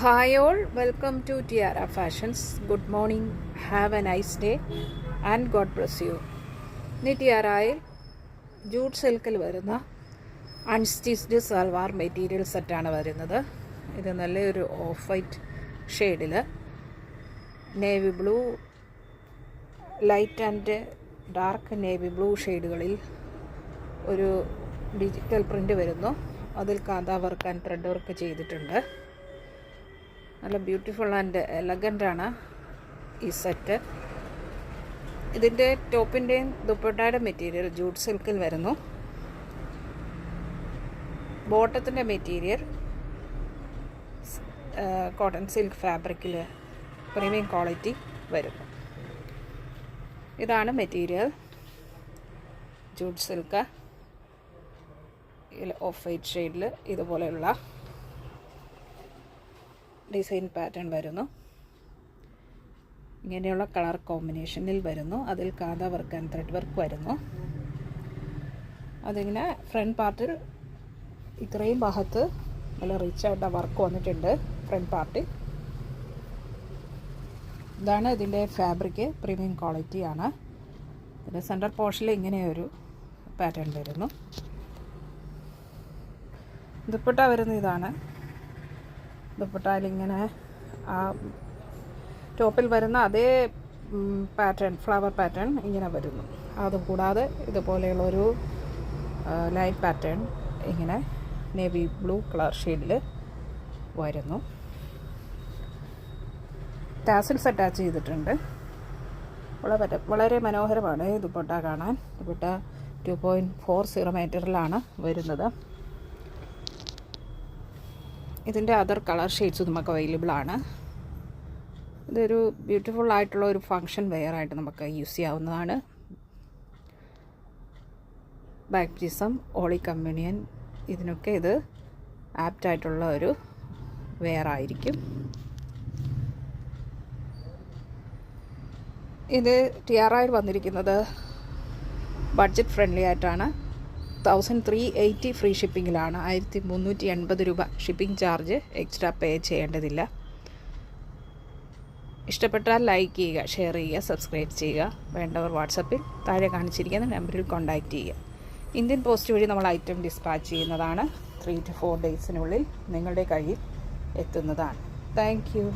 Hi all, welcome to Tiara Fashions. Good morning, have a nice day and God bless you. ഇനി ടിയാറയിൽ jute സിൽക്കിൽ വരുന്ന unstitched salwar material സെറ്റാണ് വരുന്നത്. ഇത് നല്ലൊരു ഓഫ് വൈറ്റ് ഷെയ്ഡിൽ navy blue, light and dark navy blue ഷെയ്ഡുകളിൽ ഒരു ഡിജിറ്റൽ പ്രിൻ്റ് വരുന്നു. അതിൽ കാന്ത വർക്ക് ആൻഡ് ത്രെഡ് വർക്ക് ചെയ്തിട്ടുണ്ട്. നല്ല ബ്യൂട്ടിഫുൾ ആൻഡ് എലഗൻ്റാണ് ഈ സെറ്റ്. ഇതിൻ്റെ ടോപ്പിൻ്റെയും ദുപ്പട്ടയുടെ മെറ്റീരിയൽ ജൂട്ട് സിൽക്കിൽ വരുന്നു. ബോട്ടത്തിൻ്റെ മെറ്റീരിയൽ കോട്ടൺ സിൽക്ക് ഫാബ്രിക്കിൽ പ്രീമിയം ക്വാളിറ്റി വരുന്നു. ഇതാണ് material, jute silk of white ഷെയ്ഡിൽ ഇതുപോലെയുള്ള ഡിസൈൻ പാറ്റേൺ വരുന്നു. ഇങ്ങനെയുള്ള കളർ കോമ്പിനേഷനിൽ വരുന്നു. അതിൽ കാന്ത വർക്ക് ആൻഡ് ത്രെഡ് വർക്ക് വരുന്നു. അതിങ്ങനെ ഫ്രണ്ട് പാർട്ടിൽ ഇത്രയും ഭാഗത്ത് നല്ല റിച്ച് ആയിട്ട് വർക്ക് വന്നിട്ടുണ്ട്. ഫ്രണ്ട് പാർട്ടിൽ ഇതാണ് ഇതിൻ്റെ ഫാബ്രിക്, പ്രീമിയം ക്വാളിറ്റിയാണ്. പിന്നെ സെൻറ്റർ പോർഷനിൽ ഇങ്ങനെയൊരു പാറ്റേൺ വരുന്നു. ദുപ്പട്ട വരുന്ന ഇതാണ്. ദുപ്പട്ടയിലിങ്ങനെ ആ ടോപ്പിൽ വരുന്ന അതേ പാറ്റേൺ, ഫ്ലവർ പാറ്റേൺ ഇങ്ങനെ വരുന്നു. അതുകൂടാതെ ഇതുപോലെയുള്ളൊരു ലൈറ്റ് പാറ്റേൺ ഇങ്ങനെ നേവി ബ്ലൂ കളർ ഷെയ്ഡിൽ വരുന്നു. ടാസിൽസ് അറ്റാച്ച് ചെയ്തിട്ടുണ്ട്. വളരെ മനോഹരമാണ് ഈ ദുപ്പട്ട കാണാൻ. ദുപ്പട്ട 2.40 മീറ്ററിലാണ് വരുന്നത്. ഇതിൻ്റെ അതർ കളർ ഷെയ്ഡ്സ് നമുക്ക് അവൈലബിൾ ആണ്. ഇതൊരു ബ്യൂട്ടിഫുൾ ആയിട്ടുള്ള ഒരു ഫങ്ഷൻ വെയർ ആയിട്ട് നമുക്ക് യൂസ് ചെയ്യാവുന്നതാണ്. ബാപ്റ്റിസം, ഹോളി കമ്മ്യൂണിയൻ, ഇതിനൊക്കെ ഇത് ആപ്റ്റായിട്ടുള്ള ഒരു വെയർ ആയിരിക്കും. ഇത് ടിയാറയിൽ വന്നിരിക്കുന്നത് ബഡ്ജറ്റ് ഫ്രണ്ട്ലി ആയിട്ടാണ്. 1380 ഫ്രീ ഷിപ്പിങ്ങിലാണ്. 1380 രൂപ ഷിപ്പിംഗ് ചാർജ് എക്സ്ട്രാ പേ ചെയ്യേണ്ടതില്ല. ഇഷ്ടപ്പെട്ടാൽ ലൈക്ക് ചെയ്യുക, ഷെയർ ചെയ്യുക, സബ്സ്ക്രൈബ് ചെയ്യുക. വേണ്ടവർ വാട്സപ്പിൽ താഴെ കാണിച്ചിരിക്കുന്ന നമ്പറിൽ കോൺടാക്റ്റ് ചെയ്യുക. ഇന്ത്യൻ പോസ്റ്റ് വഴി നമ്മൾ ഐറ്റം ഡിസ്പാച്ച് ചെയ്യുന്നതാണ്. 3 to 4 ഡേയ്സിനുള്ളിൽ നിങ്ങളുടെ കയ്യിൽ എത്തുന്നതാണ്. Thank you.